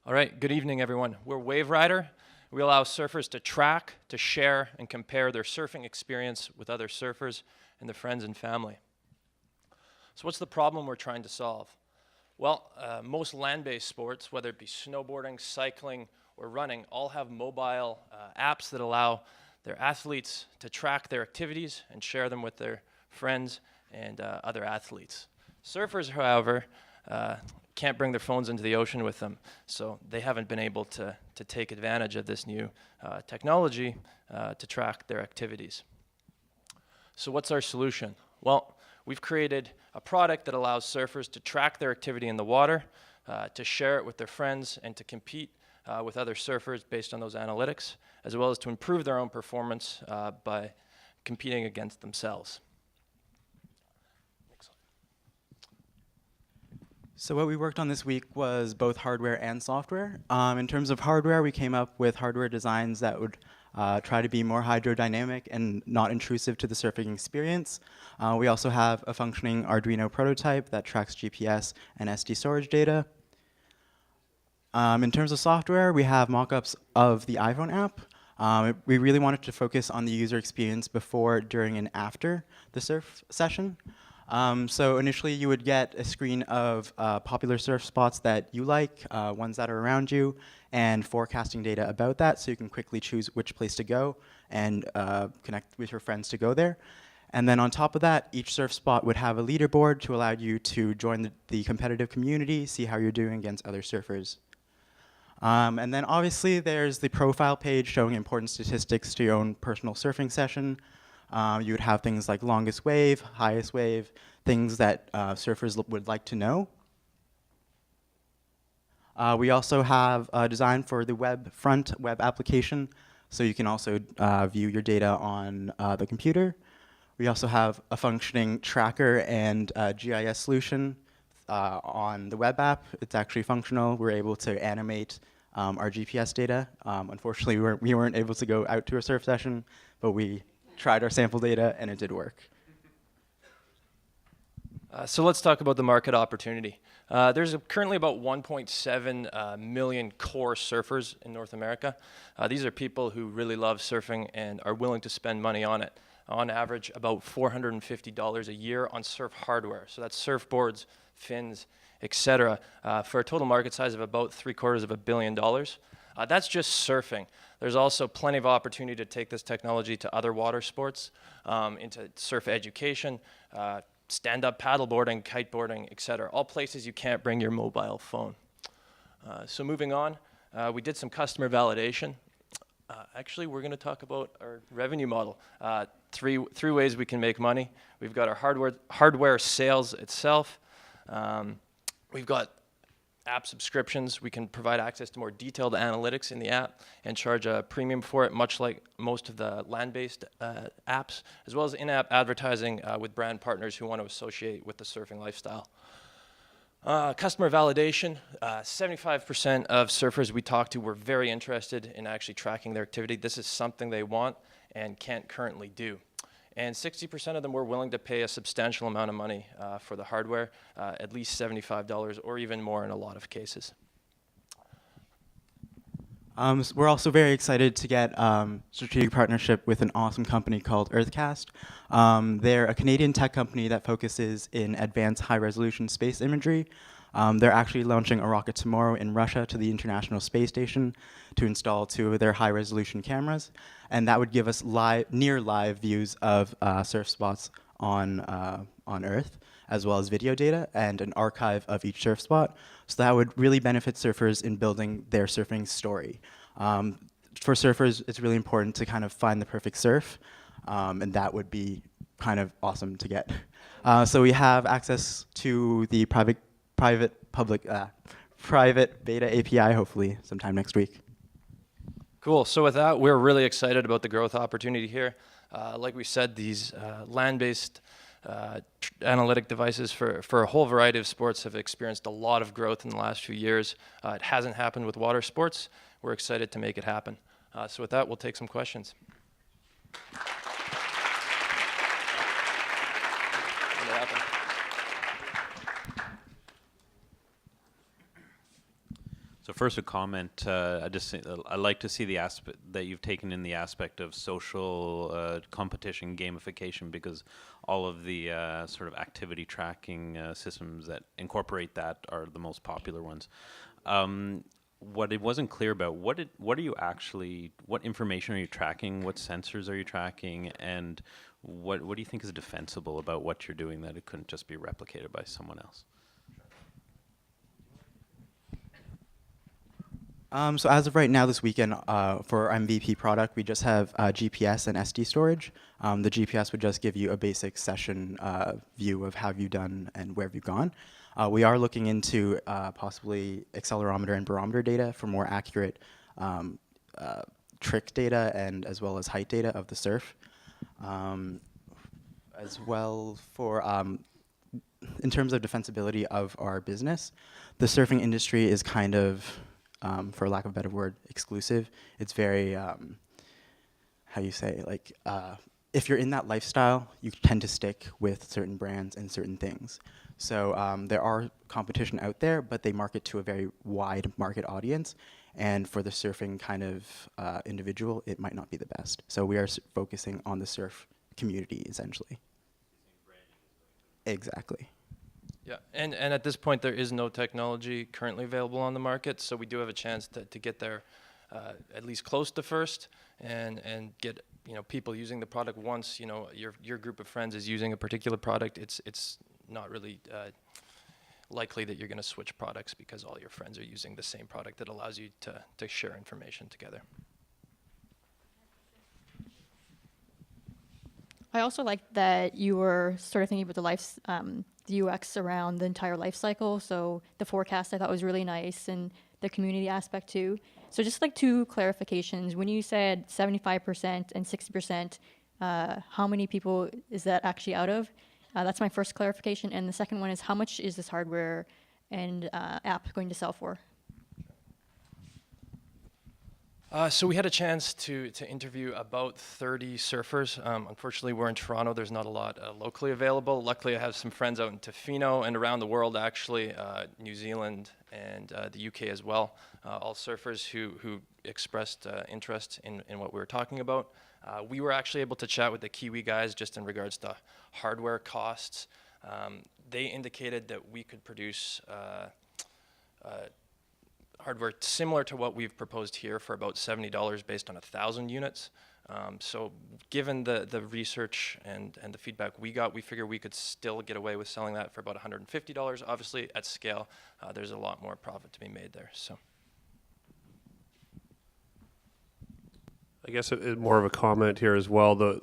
All right, good evening, everyone. We're WaveRoder. We allow surfers to track, to share, and compare their surfing experience with other surfers and their friends and family. So what's the problem we're trying to solve? Well, most land-based sports, whether it be snowboarding, cycling, or running, all have mobile apps that allow their athletes to track their activities and share them with their friends and other athletes. Surfers, however, can't bring their phones into the ocean with them, so they haven't been able to take advantage of this new technology to track their activities. So what's our solution? Well, we've created a product that allows surfers to track their activity in the water, to share it with their friends, and to compete with other surfers based on those analytics, as well as to improve their own performance by competing against themselves. So what we worked on this week was both hardware and software. In terms of hardware, we came up with hardware designs that would try to be more hydrodynamic and not intrusive to the surfing experience. We also have a functioning Arduino prototype that tracks GPS and SD storage data. In terms of software, we have mock-ups of the iPhone app. We really wanted to focus on the user experience before, during, and after the surf session. So initially you would get a screen of popular surf spots that you like, ones that are around you, and forecasting data about that, so you can quickly choose which place to go and connect with your friends to go there. And then on top of that, each surf spot would have a leaderboard to allow you to join the competitive community, see how you're doing against other surfers. And then obviously there's the profile page showing important statistics to your own personal surfing session. You would have things like longest wave, highest wave, things that surfers would like to know. We also have a design for the front web application, so you can also view your data on the computer. We also have a functioning tracker and GIS solution on the web app. It's actually functional. We're able to animate our GPS data. Unfortunately, we weren't able to go out to a surf session, but we tried our sample data, and it did work. So let's talk about the market opportunity. There's currently about 1.7 million core surfers in North America. These are people who really love surfing and are willing to spend money on it. On average, about $450 a year on surf hardware. So that's surfboards, fins, etc., for a total market size of about $750 million. That's just surfing. There's also plenty of opportunity to take this technology to other water sports, into surf education, stand-up paddleboarding, kiteboarding, etc. All places you can't bring your mobile phone. So moving on, we did some customer validation. Actually, we're going to talk about our revenue model. Three ways we can make money. We've got our hardware sales itself. We've got app subscriptions. We can provide access to more detailed analytics in the app and charge a premium for it, much like most of the land-based apps, as well as in-app advertising with brand partners who want to associate with the surfing lifestyle. Customer validation, 75% of surfers we talked to were very interested in actually tracking their activity. This is something they want and can't currently do. And 60% of them were willing to pay a substantial amount of money for the hardware, at least $75 or even more in a lot of cases. So we're also very excited to get strategic partnership with an awesome company called Earthcast. They're a Canadian tech company that focuses in advanced high-resolution space imagery. They're actually launching a rocket tomorrow in Russia to the International Space Station to install 2 of their high-resolution cameras, and that would give us near live views of surf spots on Earth, as well as video data and an archive of each surf spot. So that would really benefit surfers in building their surfing story. For surfers, it's really important to kind of find the perfect surf, and that would be kind of awesome to get. So we have access to the private beta API, hopefully sometime next week. Cool. So with that, we're really excited about the growth opportunity here. Like we said, these land-based analytic devices for a whole variety of sports have experienced a lot of growth in the last few years. It hasn't happened with water sports. We're excited to make it happen. So with that, we'll take some questions. So first, a comment. I like to see the aspect that you've taken in the aspect of social competition gamification, because all of the sort of activity tracking systems that incorporate that are the most popular ones. What it wasn't clear about, what are you actually, what information are you tracking? What sensors are you tracking? And what do you think is defensible about what you're doing that it couldn't just be replicated by someone else? So as of right now, this weekend, for our MVP product, we just have GPS and SD storage. The GPS would just give you a basic session view of how you've done and where have you gone. We are looking into possibly accelerometer and barometer data for more accurate trick data and as well as height data of the surf. As well for in terms of defensibility of our business, the surfing industry is kind of, for lack of a better word, exclusive. It's very, how you say, like, if you're in that lifestyle, you tend to stick with certain brands and certain things. So there are competition out there, but they market to a very wide market audience. And for the surfing kind of individual, it might not be the best. So we are focusing on the surf community, essentially. Exactly. Yeah, and at this point, there is no technology currently available on the market, so we do have a chance to get there at least close to first, and get people using the product once your group of friends is using a particular product. It's not really likely that you're going to switch products because all your friends are using the same product that allows you to share information together. I also like that you were sort of thinking about the UX around the entire life cycle. So the forecast I thought was really nice, and the community aspect too. So just like two clarifications. When you said 75% and 60%, how many people is that actually out of? That's my first clarification. And the second one is, how much is this hardware and app going to sell for? So we had a chance to interview about 30 surfers. Unfortunately, we're in Toronto. There's not a lot locally available. Luckily, I have some friends out in Tofino and around the world, actually, New Zealand and the UK as well. All surfers who expressed interest in what we were talking about. We were actually able to chat with the Kiwi guys just in regards to hardware costs. They indicated that we could produce hardware similar to what we've proposed here for about $70 based on 1,000 units. So given the research and the feedback we got, we figure we could still get away with selling that for about $150. Obviously, at scale, there's a lot more profit to be made there. So, I guess more of a comment here as well.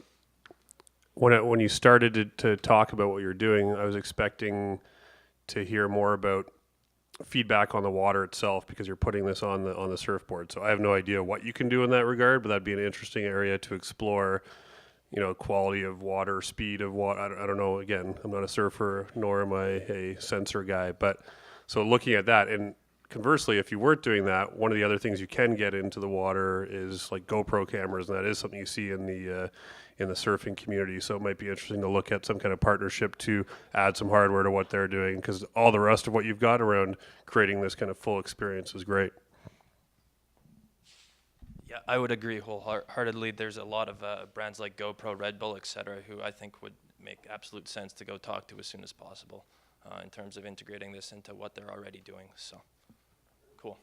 When you started to talk about what you're doing, I was expecting to hear more about feedback on the water itself, because you're putting this on the surfboard. So I have no idea what you can do in that regard, but that'd be an interesting area to explore. Quality of water, speed of water. I don't know. Again, I'm not a surfer, nor am I a sensor guy. But so looking at that, and conversely, if you weren't doing that, one of the other things you can get into the water is like GoPro cameras, and that is something you see in the surfing community. So it might be interesting to look at some kind of partnership to add some hardware to what they're doing, because all the rest of what you've got around creating this kind of full experience is great. yeah, I would agree wholeheartedly. There's a lot of brands like GoPro, Red Bull, etc., who I think would make absolute sense to go talk to as soon as possible in terms of integrating this into what they're already doing. So, cool.